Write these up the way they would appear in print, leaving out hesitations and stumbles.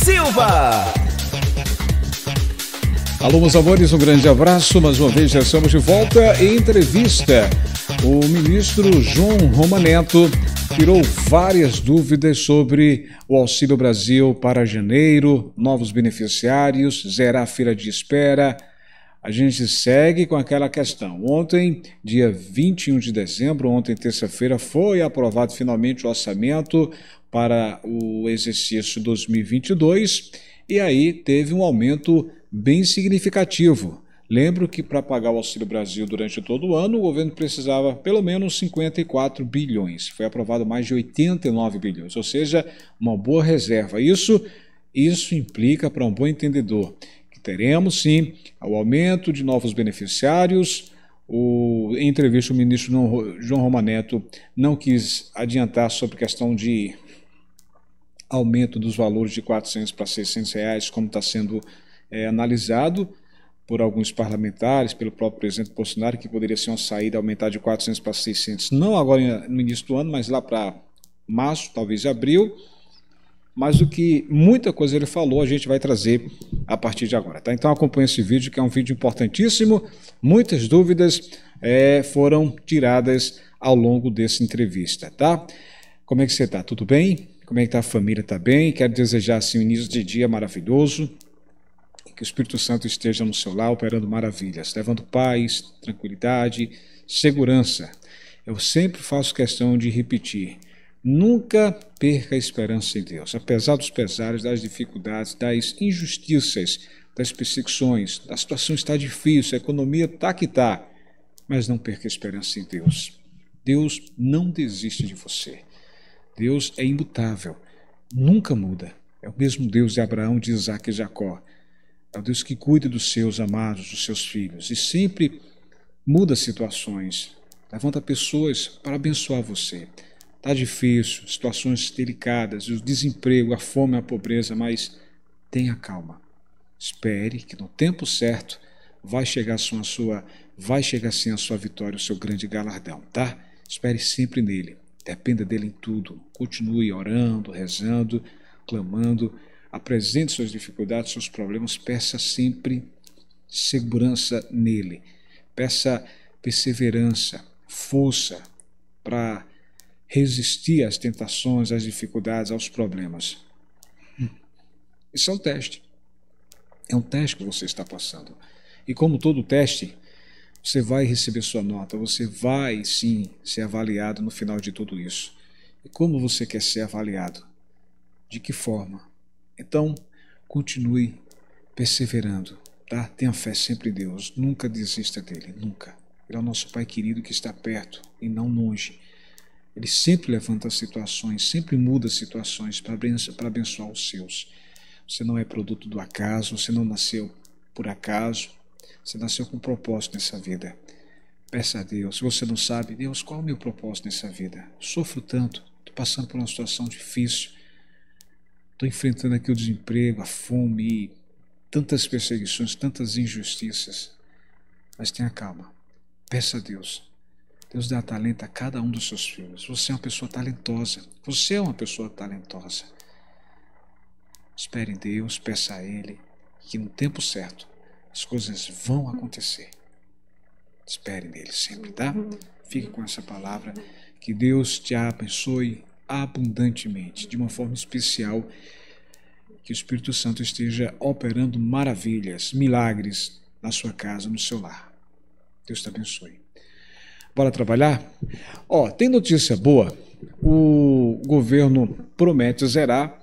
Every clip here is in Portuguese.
Silva. Alô, meus amores, um grande abraço. Mais uma vez já estamos de volta em entrevista. O ministro João Roma Neto tirou várias dúvidas sobre o Auxílio Brasil para janeiro, novos beneficiários, zerar a fila de espera. A gente segue com aquela questão. Ontem, dia 21 de dezembro, ontem, terça-feira, foi aprovado finalmente o orçamento para o exercício 2022 e aí teve um aumento bem significativo. Lembro que para pagar o Auxílio Brasil durante todo o ano, o governo precisava pelo menos 54 bilhões. Foi aprovado mais de 89 bilhões, ou seja, uma boa reserva. Isso implica, para um bom entendedor, que teremos sim o aumento de novos beneficiários. Em entrevista, o ministro João Roma Neto não quis adiantar sobre a questão de aumento dos valores de R$ 400 para R$ 600 reais, como está sendo analisado por alguns parlamentares, pelo próprio presidente Bolsonaro, que poderia ser uma saída aumentar de 400 para 600, não agora no início do ano, mas lá para março, talvez abril. Mas o que muita coisa ele falou, a gente vai trazer a partir de agora, tá? Então acompanhe esse vídeo, que é um vídeo importantíssimo. Muitas dúvidas foram tiradas ao longo dessa entrevista, tá? Como é que você está? Tudo bem? Como é que está a família? Está bem? Quero desejar assim, um início de dia maravilhoso. Que o Espírito Santo esteja no seu lar, operando maravilhas, levando paz, tranquilidade, segurança. Eu sempre faço questão de repetir, nunca perca a esperança em Deus. Apesar dos pesares, das dificuldades, das injustiças, das perseguições, a situação está difícil, a economia está que está, mas não perca a esperança em Deus. Deus não desiste de você. Deus é imutável, nunca muda. É o mesmo Deus de Abraão, de Isaac e Jacó. É o Deus que cuida dos seus amados, dos seus filhos, e sempre muda situações, levanta pessoas para abençoar você. Está difícil, situações delicadas, o desemprego, a fome, a pobreza, mas tenha calma. Espere que no tempo certo vai chegar sim a sua vitória, o seu grande galardão, tá? Espere sempre nele, dependa dele em tudo. Continue orando, rezando, clamando. Apresente suas dificuldades, seus problemas, peça sempre segurança nele, peça perseverança, força para resistir às tentações, às dificuldades, aos problemas. Isso é um teste que você está passando. E como todo teste, você vai receber sua nota, você vai sim ser avaliado no final de tudo isso. E como você quer ser avaliado? De que forma? Então, continue perseverando, tá? Tenha fé sempre em Deus, nunca desista dele, nunca. Ele é o nosso Pai querido que está perto e não longe. Ele sempre levanta situações, sempre muda situações para abençoar os seus. Você não é produto do acaso, você não nasceu por acaso, você nasceu com um propósito nessa vida. Peça a Deus. Se você não sabe, Deus, qual é o meu propósito nessa vida? Sofro tanto, estou passando por uma situação difícil. Estou enfrentando aqui o desemprego, a fome, tantas perseguições, tantas injustiças. Mas tenha calma. Peça a Deus. Deus dá talento a cada um dos seus filhos. Você é uma pessoa talentosa. Você é uma pessoa talentosa. Espere em Deus, peça a Ele, que no tempo certo as coisas vão acontecer. Espere nele sempre, tá? Fique com essa palavra. Que Deus te abençoe abundantemente, de uma forma especial, que o Espírito Santo esteja operando maravilhas, milagres na sua casa, no seu lar. Deus te abençoe. Bora trabalhar? Tem notícia boa. O governo promete zerar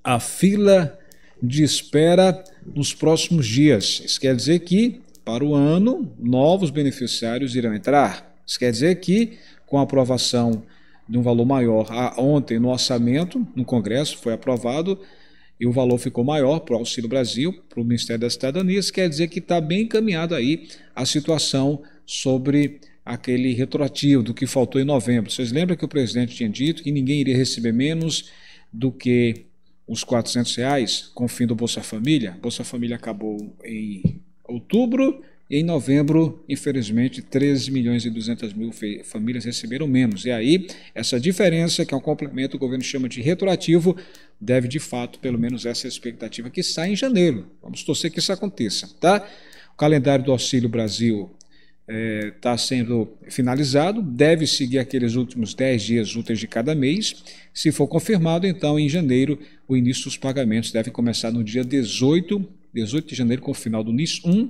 a fila de espera nos próximos dias. Isso quer dizer que, para o ano, novos beneficiários irão entrar. Isso quer dizer que, com a aprovação de um valor maior. Ontem, no orçamento, no Congresso, foi aprovado e o valor ficou maior para o Auxílio Brasil, para o Ministério da Cidadania. Isso quer dizer que está bem encaminhada aí a situação sobre aquele retroativo do que faltou em novembro. Vocês lembram que o presidente tinha dito que ninguém iria receber menos do que os R$ 400 com o fim do Bolsa Família? Bolsa Família acabou em outubro e em novembro, infelizmente, 13 milhões e 200 mil famílias receberam menos. E aí, essa diferença, que é um complemento, o governo chama de retroativo, deve de fato, pelo menos essa expectativa, que sai em janeiro. Vamos torcer que isso aconteça, tá? O calendário do Auxílio Brasil está sendo finalizado, deve seguir aqueles últimos 10 dias úteis de cada mês. Se for confirmado, então, em janeiro, o início dos pagamentos deve começar no dia 18 de janeiro, com o final do NIS 1,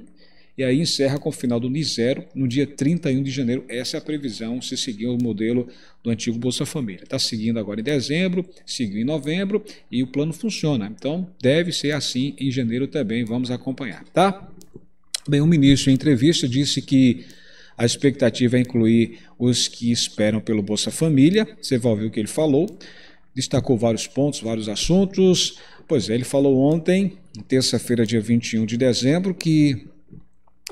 e aí encerra com o final do NIS 0, no dia 31 de janeiro. Essa é a previsão, se seguir o modelo do antigo Bolsa Família. Está seguindo agora em dezembro, seguiu em novembro, e o plano funciona. Então, deve ser assim em janeiro também, vamos acompanhar, tá? Bem, o ministro, em entrevista, disse que a expectativa é incluir os que esperam pelo Bolsa Família. Você vai ouvir o que ele falou, destacou vários pontos, vários assuntos. Pois é, ele falou ontem, terça-feira, dia 21 de dezembro, que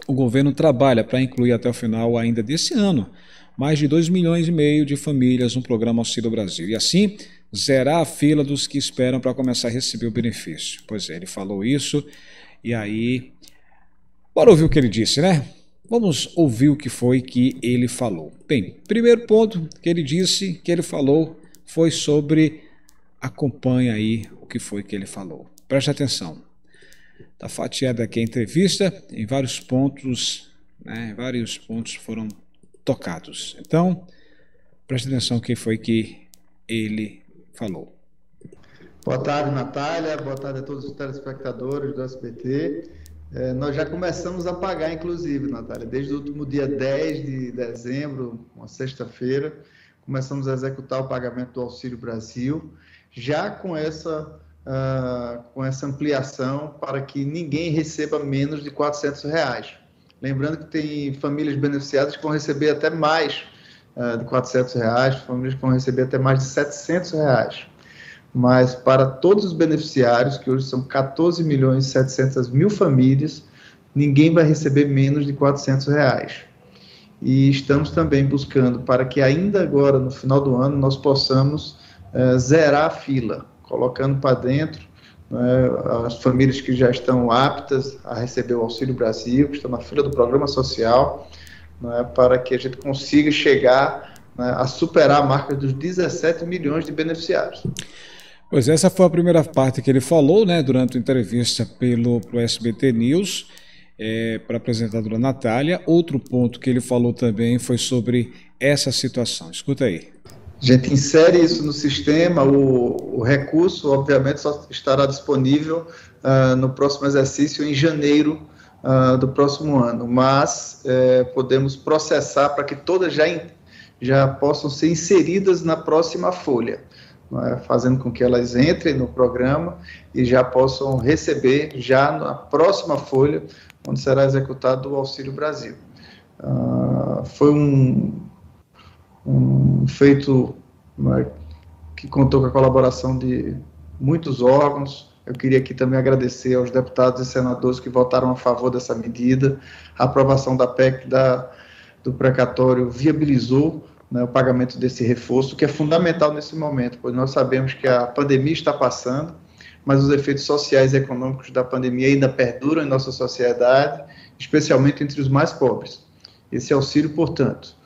o governo trabalha para incluir até o final ainda desse ano mais de 2,5 milhões de famílias no programa Auxílio Brasil. E assim, zerar a fila dos que esperam para começar a receber o benefício. Pois é, ele falou isso, e aí... Bora ouvir o que ele disse, né? Vamos ouvir o que foi que ele falou. Bem, primeiro ponto que ele disse, que ele falou, foi sobre... Acompanha aí o que foi que ele falou. Preste atenção. Está fatiada aqui a entrevista, em vários pontos, né? Vários pontos foram tocados. Então, preste atenção o que foi que ele falou. Boa tarde, Natália. Boa tarde a todos os telespectadores do SBT. Nós já começamos a pagar, inclusive, Natália, desde o último dia 10 de dezembro, uma sexta-feira, começamos a executar o pagamento do Auxílio Brasil, já com essa ampliação para que ninguém receba menos de R$400. Lembrando que tem famílias beneficiadas que vão receber até mais de R$400, famílias que vão receber até mais de R$700. Mas para todos os beneficiários, que hoje são 14 milhões e 700 mil famílias, ninguém vai receber menos de R$400. E estamos também buscando para que ainda agora, no final do ano, nós possamos zerar a fila, colocando para dentro as famílias que já estão aptas a receber o Auxílio Brasil, que estão na fila do Programa Social, para que a gente consiga chegar a superar a marca dos 17 milhões de beneficiários. Pois essa foi a primeira parte que ele falou, né, durante a entrevista pelo SBT News, para a apresentadora Natália. Outro ponto que ele falou também foi sobre essa situação. Escuta aí. A gente insere isso no sistema, o recurso, obviamente, só estará disponível no próximo exercício, em janeiro do próximo ano, mas podemos processar para que todas já possam ser inseridas na próxima folha, fazendo com que elas entrem no programa e já possam receber já na próxima folha, onde será executado o Auxílio Brasil. Foi um feito que contou com a colaboração de muitos órgãos. Eu queria aqui também agradecer aos deputados e senadores que votaram a favor dessa medida. A aprovação da PEC do precatório viabilizou o pagamento desse reforço, que é fundamental nesse momento, pois nós sabemos que a pandemia está passando, mas os efeitos sociais e econômicos da pandemia ainda perduram em nossa sociedade, especialmente entre os mais pobres. Esse auxílio, portanto,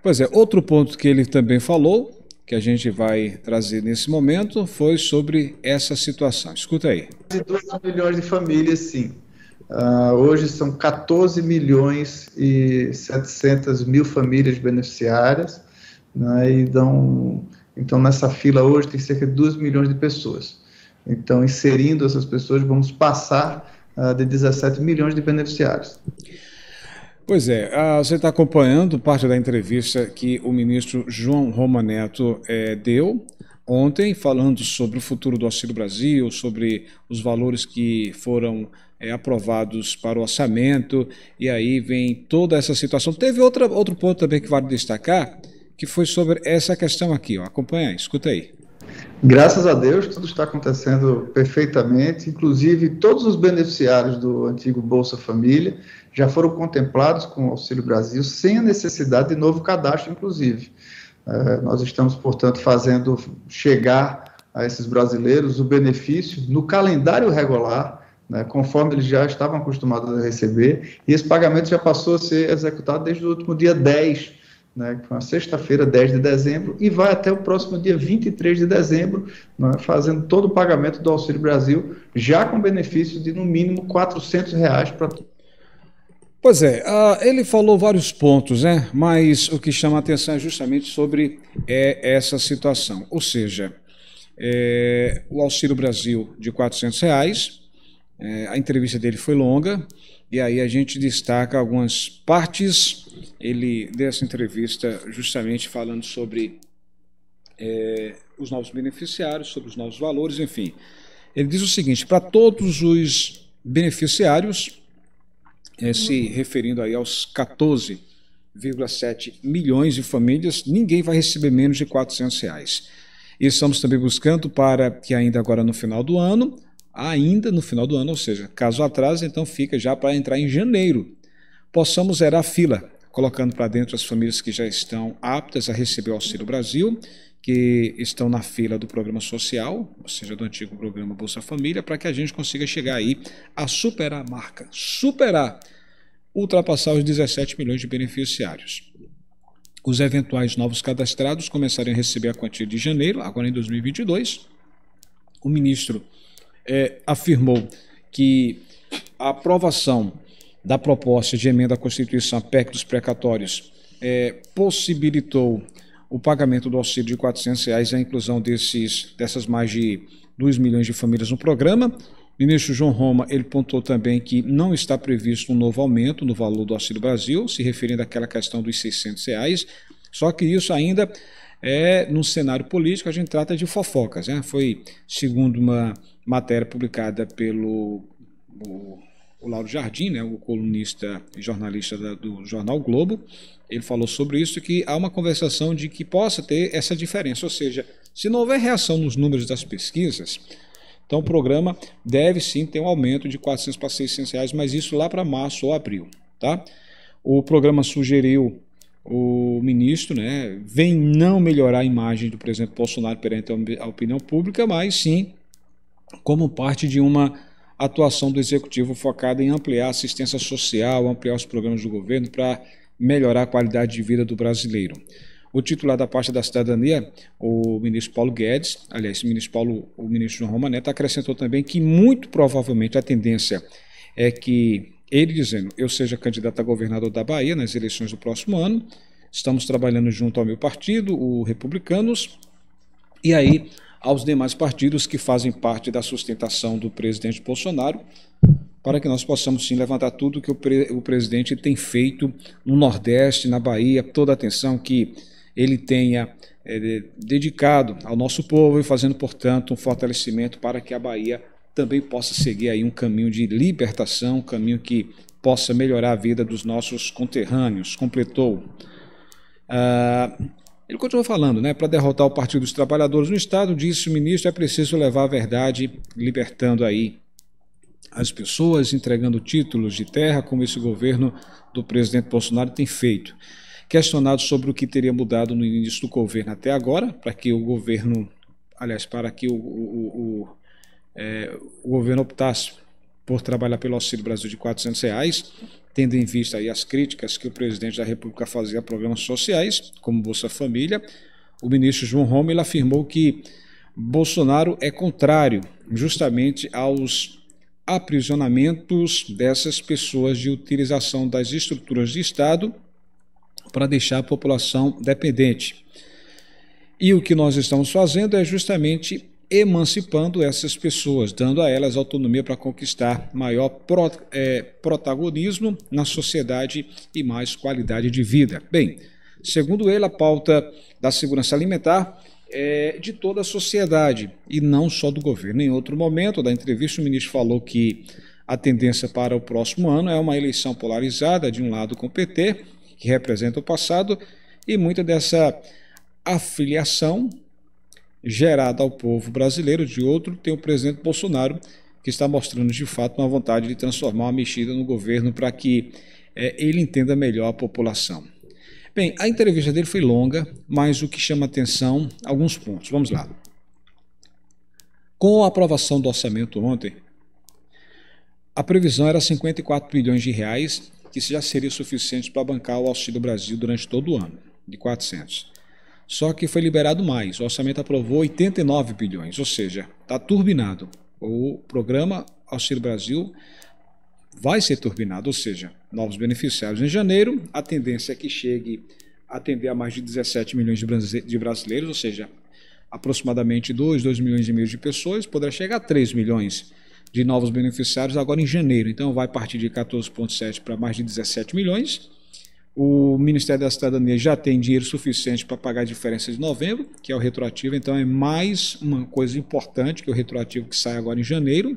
Pois é, outro ponto que ele também falou, que a gente vai trazer nesse momento, foi sobre essa situação. Escuta aí. 2 milhões de famílias, sim. Hoje são 14 milhões e 700 mil famílias beneficiárias, né, então nessa fila hoje tem cerca de 2 milhões de pessoas. Então, inserindo essas pessoas, vamos passar de 17 milhões de beneficiários. Pois é, você está acompanhando parte da entrevista que o ministro João Romaneto deu ontem, falando sobre o futuro do Auxílio Brasil, sobre os valores que foram aprovados para o orçamento, e aí vem toda essa situação. Teve outro ponto também que vale destacar, que foi sobre essa questão aqui, ó. Acompanha aí, escuta aí. Graças a Deus, tudo está acontecendo perfeitamente, inclusive todos os beneficiários do antigo Bolsa Família já foram contemplados com o Auxílio Brasil, sem a necessidade de novo cadastro, inclusive. Nós estamos, portanto, fazendo chegar a esses brasileiros o benefício no calendário regular, né, conforme eles já estavam acostumados a receber, e esse pagamento já passou a ser executado desde o último dia 10, né, que foi uma sexta-feira, 10 de dezembro, e vai até o próximo dia 23 de dezembro, né, fazendo todo o pagamento do Auxílio Brasil, já com benefício de, no mínimo, R$ 400 para todos. Pois é, ele falou vários pontos, né? Mas o que chama a atenção é justamente sobre essa situação. Ou seja, o Auxílio Brasil de R$ 400, a entrevista dele foi longa, e aí a gente destaca algumas partes dessa entrevista, justamente falando sobre os novos beneficiários, sobre os novos valores, enfim. Ele diz o seguinte: para todos os beneficiários, se referindo aí aos 14,7 milhões de famílias, ninguém vai receber menos de R$ 400. E estamos também buscando para que ainda agora no final do ano, ou seja, caso atrase, então fica já para entrar em janeiro, possamos zerar a fila, colocando para dentro as famílias que já estão aptas a receber o Auxílio Brasil, que estão na fila do programa social, ou seja, do antigo programa Bolsa Família, para que a gente consiga chegar aí a superar a marca, ultrapassar os 17 milhões de beneficiários. Os eventuais novos cadastrados começarem a receber a quantia de janeiro, agora em 2022. O ministro afirmou que a aprovação da proposta de emenda à Constituição, a PEC dos precatórios, possibilitou o pagamento do auxílio de R$ 400 e a inclusão dessas mais de 2 milhões de famílias no programa. O ministro João Roma, ele pontuou também que não está previsto um novo aumento no valor do Auxílio Brasil, se referindo àquela questão dos R$ 600, só que isso ainda no cenário político, a gente trata de fofocas, né? Foi, segundo uma matéria publicada pelo o Lauro Jardim, né, o colunista e jornalista do jornal Globo, ele falou sobre isso, que há uma conversação de que possa ter essa diferença, ou seja, se não houver reação nos números das pesquisas, então o programa deve sim ter um aumento de R$ 400 para R$ 600, mas isso lá para março ou abril, tá? O programa sugeriu, o ministro, né, vem não melhorar a imagem do presidente Bolsonaro perante a opinião pública, mas sim como parte de uma atuação do executivo focada em ampliar a assistência social, ampliar os programas do governo para melhorar a qualidade de vida do brasileiro. O titular da pasta da cidadania, o ministro Paulo Guedes, aliás, o ministro João Roma Neto, acrescentou também que muito provavelmente a tendência é que ele dizendo, eu seja candidato a governador da Bahia nas eleições do próximo ano, estamos trabalhando junto ao meu partido, o Republicanos, e aí aos demais partidos que fazem parte da sustentação do presidente Bolsonaro, para que nós possamos sim levantar tudo que o presidente tem feito no Nordeste, na Bahia, toda a atenção que ele tenha dedicado ao nosso povo e fazendo, portanto, um fortalecimento para que a Bahia também possa seguir aí um caminho de libertação, um caminho que possa melhorar a vida dos nossos conterrâneos, completou. Ele continuou falando, né, para derrotar o Partido dos Trabalhadores no Estado, disse o ministro, é preciso levar a verdade, libertando aí as pessoas, entregando títulos de terra, como esse governo do presidente Bolsonaro tem feito. Questionado sobre o que teria mudado no início do governo até agora, para que o governo, aliás, para que o governo optasse por trabalhar pelo Auxílio Brasil de R$ 400, tendo em vista aí as críticas que o presidente da República fazia a programas sociais, como Bolsa Família, o ministro João Roma ele afirmou que Bolsonaro é contrário justamente aos aprisionamentos dessas pessoas de utilização das estruturas de Estado para deixar a população dependente. E o que nós estamos fazendo é justamente emancipando essas pessoas, dando a elas autonomia para conquistar maior protagonismo na sociedade e mais qualidade de vida. Bem, segundo ele, a pauta da segurança alimentar é de toda a sociedade e não só do governo. Em outro momento da entrevista, o ministro falou que a tendência para o próximo ano é uma eleição polarizada, de um lado com o PT, que representa o passado, e muita dessa afiliação gerada ao povo brasileiro, de outro tem o presidente Bolsonaro, que está mostrando de fato uma vontade de transformar uma mexida no governo para que ele entenda melhor a população. Bem, a entrevista dele foi longa, mas o que chama atenção, alguns pontos, vamos lá. Com a aprovação do orçamento ontem, a previsão era 54 bilhões de reais, que já seria suficiente para bancar o Auxílio Brasil durante todo o ano, de 400. Só que foi liberado mais, o orçamento aprovou 89 bilhões, ou seja, está turbinado. O programa Auxílio Brasil vai ser turbinado, ou seja, novos beneficiários em janeiro, a tendência é que chegue a atender a mais de 17 milhões de brasileiros, ou seja, aproximadamente 2 milhões e meio de pessoas, poderá chegar a 3 milhões de novos beneficiários agora em janeiro, então vai partir de 14,7 para mais de 17 milhões. O Ministério da Cidadania já tem dinheiro suficiente para pagar a diferença de novembro, que é o retroativo, então é mais uma coisa importante que o retroativo que sai agora em janeiro.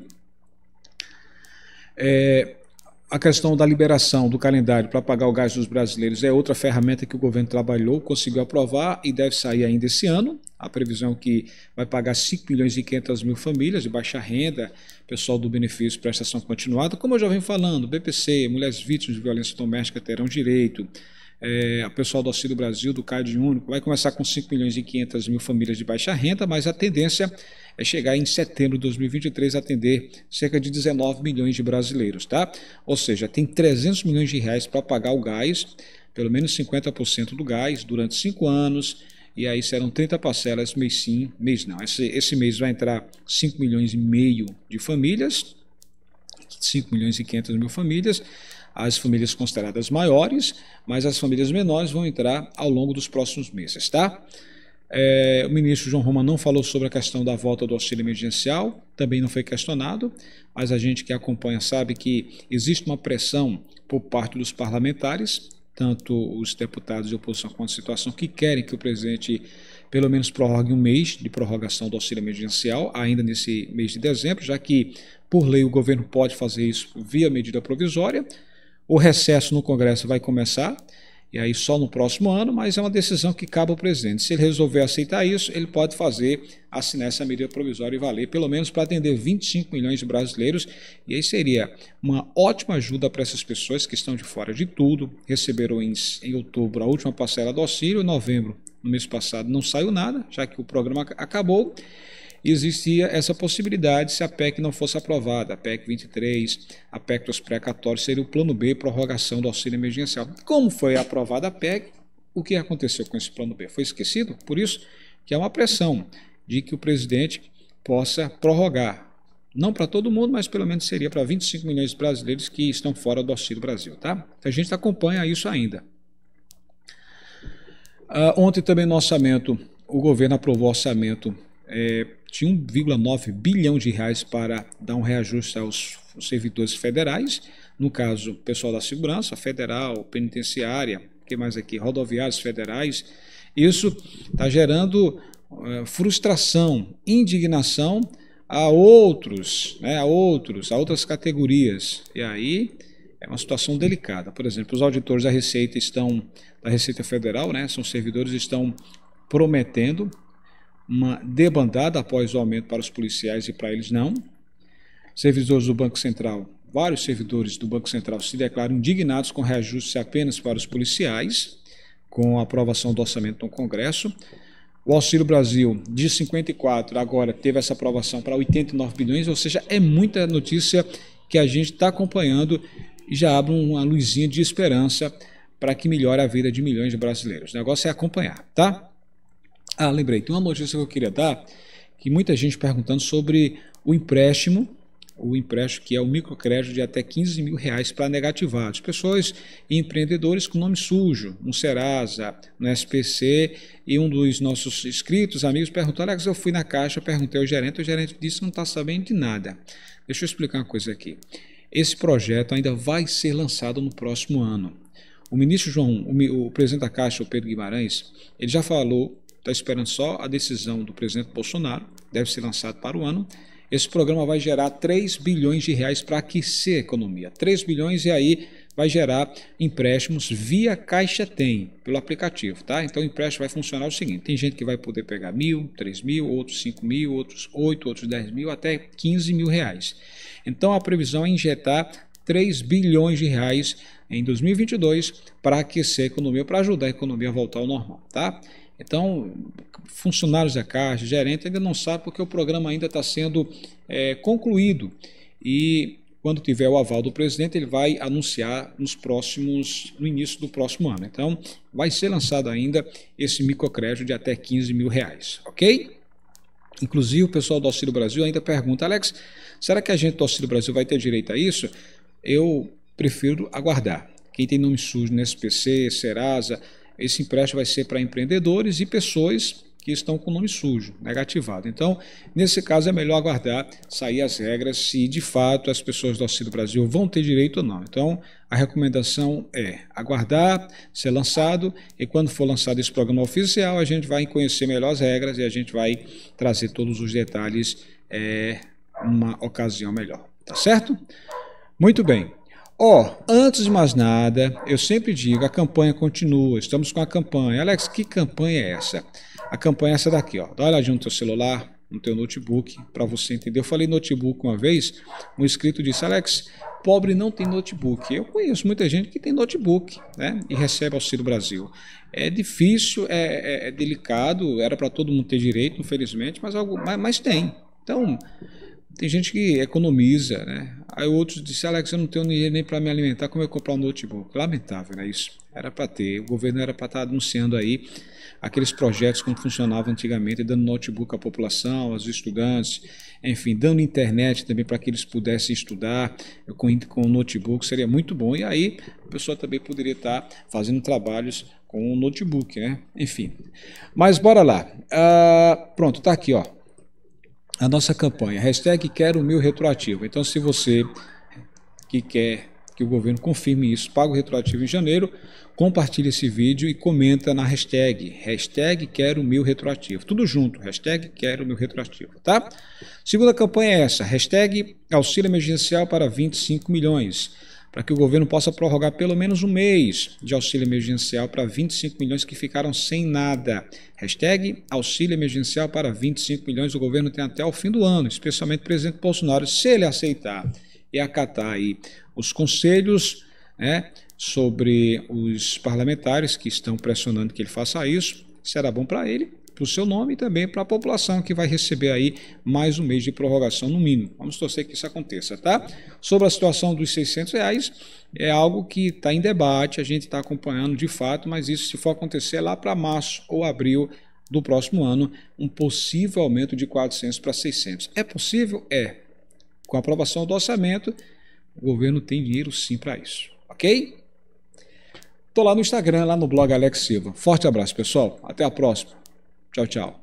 A questão da liberação do calendário para pagar o gás dos brasileiros é outra ferramenta que o governo trabalhou, conseguiu aprovar e deve sair ainda esse ano. A previsão é que vai pagar 5 milhões e 500 mil famílias de baixa renda, pessoal do benefício prestação continuada, como eu já venho falando, BPC, mulheres vítimas de violência doméstica terão direito, a pessoal do Auxílio Brasil, do CAD Único, vai começar com 5 milhões e 500 mil famílias de baixa renda, mas a tendência é chegar em setembro de 2023 a atender cerca de 19 milhões de brasileiros, tá? Ou seja, tem 300 milhões de reais para pagar o gás, pelo menos 50% do gás, durante 5 anos, e aí serão 30 parcelas, mês sim, mês não. Esse mês vai entrar 5 milhões e meio de famílias, 5 milhões e 500 mil famílias, as famílias consideradas maiores, mas as famílias menores vão entrar ao longo dos próximos meses, tá? O ministro João Roma não falou sobre a questão da volta do auxílio emergencial, também não foi questionado, mas a gente que acompanha sabe que existe uma pressão por parte dos parlamentares, tanto os deputados de oposição quanto a situação, que querem que o presidente pelo menos prorrogue um mês de prorrogação do auxílio emergencial, ainda nesse mês de dezembro, já que, por lei, o governo pode fazer isso via medida provisória. O recesso no Congresso vai começar, e aí só no próximo ano, mas é uma decisão que cabe ao presidente. Se ele resolver aceitar isso, ele pode assinar essa medida provisória e valer, pelo menos para atender 25 milhões de brasileiros, e aí seria uma ótima ajuda para essas pessoas que estão de fora de tudo, receberam em outubro a última parcela do auxílio, em novembro, no mês passado, não saiu nada, já que o programa acabou. Existia essa possibilidade se a PEC não fosse aprovada, a PEC 23, a PEC dos precatórios, seria o plano B, prorrogação do auxílio emergencial. Como foi aprovada a PEC, o que aconteceu com esse plano B? Foi esquecido? Por isso que há uma pressão de que o presidente possa prorrogar, não para todo mundo, mas pelo menos seria para 25 milhões de brasileiros que estão fora do Auxílio Brasil, tá? A gente acompanha isso ainda. Ontem também no orçamento, o governo aprovou o orçamento de 1,9 bilhão de reais para dar um reajuste aos servidores federais, no caso, pessoal da segurança federal, penitenciária, que mais aqui, rodoviários federais. Isso está gerando frustração, indignação a outras categorias. E aí é uma situação delicada. Por exemplo, os auditores da Receita Federal, são servidores, estão prometendo uma debandada após o aumento para os policiais e para eles não. Servidores do Banco Central, vários servidores do Banco Central se declaram indignados com reajuste apenas para os policiais, com a aprovação do orçamento no Congresso. O Auxílio Brasil, de 54, agora teve essa aprovação para 89 bilhões, ou seja, é muita notícia que a gente está acompanhando e já abre uma luzinha de esperança para que melhore a vida de milhões de brasileiros. O negócio é acompanhar, tá? Lembrei, tem uma notícia que eu queria dar, que muita gente perguntando sobre o empréstimo que é o microcrédito de até 15 mil reais para negativados, pessoas e empreendedores com nome sujo, no Serasa, no SPC, e um dos nossos inscritos, amigos, perguntou: Alex, eu fui na Caixa, perguntei ao gerente, o gerente disse que não está sabendo de nada. Deixa eu explicar uma coisa aqui. Esse projeto ainda vai ser lançado no próximo ano. O ministro o presidente da Caixa, o Pedro Guimarães, ele já falou, está esperando só a decisão do presidente Bolsonaro, deve ser lançado para o ano. Esse programa vai gerar 3 bilhões de reais para aquecer a economia. 3 bilhões e aí vai gerar empréstimos via Caixa Tem, pelo aplicativo, tá? Então o empréstimo vai funcionar o seguinte: tem gente que vai poder pegar 1.000, 3.000, outros 5.000, outros 8, outros 10.000, até 15 mil reais. Então a previsão é injetar 3 bilhões de reais em 2022 para aquecer a economia, para ajudar a economia a voltar ao normal, tá? Então, funcionários da Caixa, gerente, ainda não sabe porque o programa ainda está sendo concluído. E quando tiver o aval do presidente, ele vai anunciar no início do próximo ano. Então, vai ser lançado ainda esse microcrédito de até R$15 mil, ok? Inclusive, o pessoal do Auxílio Brasil ainda pergunta: Alex, será que a gente do Auxílio Brasil vai ter direito a isso? Eu prefiro aguardar. Quem tem nome sujo no SPC, Serasa, esse empréstimo vai ser para empreendedores e pessoas que estão com nome sujo, negativado. Então, nesse caso, é melhor aguardar sair as regras se de fato as pessoas do Auxílio Brasil vão ter direito ou não. Então, a recomendação é aguardar ser lançado, e quando for lançado esse programa oficial, a gente vai conhecer melhor as regras e a gente vai trazer todos os detalhes numa ocasião melhor. Tá certo? Muito bem. Antes de mais nada, eu sempre digo, a campanha continua, estamos com a campanha. Alex, que campanha é essa? A campanha é essa daqui, dá uma olhadinha no teu celular, no teu notebook, para você entender. Eu falei notebook uma vez, um inscrito disse: Alex, pobre não tem notebook. Eu conheço muita gente que tem notebook, né, e recebe Auxílio Brasil. É difícil, é delicado, era para todo mundo ter direito, infelizmente, mas tem. Então, tem gente que economiza, né? Aí outros disseram: Alex, eu não tenho dinheiro nem para me alimentar, como eu comprar um notebook? Lamentável, né? Isso era para ter. O governo era para estar anunciando aí aqueles projetos como funcionava antigamente, dando notebook à população, aos estudantes, enfim, dando internet também para que eles pudessem estudar com notebook, seria muito bom. E aí a pessoa também poderia estar fazendo trabalhos com o notebook, né? Enfim, mas bora lá. Pronto, tá aqui, a nossa campanha, #quero o meu retroativo. Então, se você que quer que o governo confirme isso, paga o retroativo em janeiro, compartilha esse vídeo e comenta na hashtag quero o meu retroativo. Tudo junto, #quero o meu retroativo, tá? Segunda campanha é essa, #auxílio emergencial para 25 milhões, para que o governo possa prorrogar pelo menos um mês de auxílio emergencial para 25 milhões que ficaram sem nada. #auxílio emergencial para 25 milhões, o governo tem até o fim do ano, especialmente o presidente Bolsonaro, se ele aceitar e acatar aí os conselhos, né, sobre os parlamentares que estão pressionando que ele faça isso, será bom para ele, para o seu nome e também para a população que vai receber aí mais um mês de prorrogação no mínimo. Vamos torcer que isso aconteça, tá? Sobre a situação dos R$600, é algo que está em debate, a gente está acompanhando de fato, mas isso, se for acontecer lá para março ou abril do próximo ano, um possível aumento de 400 para 600. É possível? É. Com a aprovação do orçamento, o governo tem dinheiro sim para isso, ok? Estou lá no Instagram, lá no blog Alex Silva. Forte abraço, pessoal. Até a próxima. Tchau, tchau.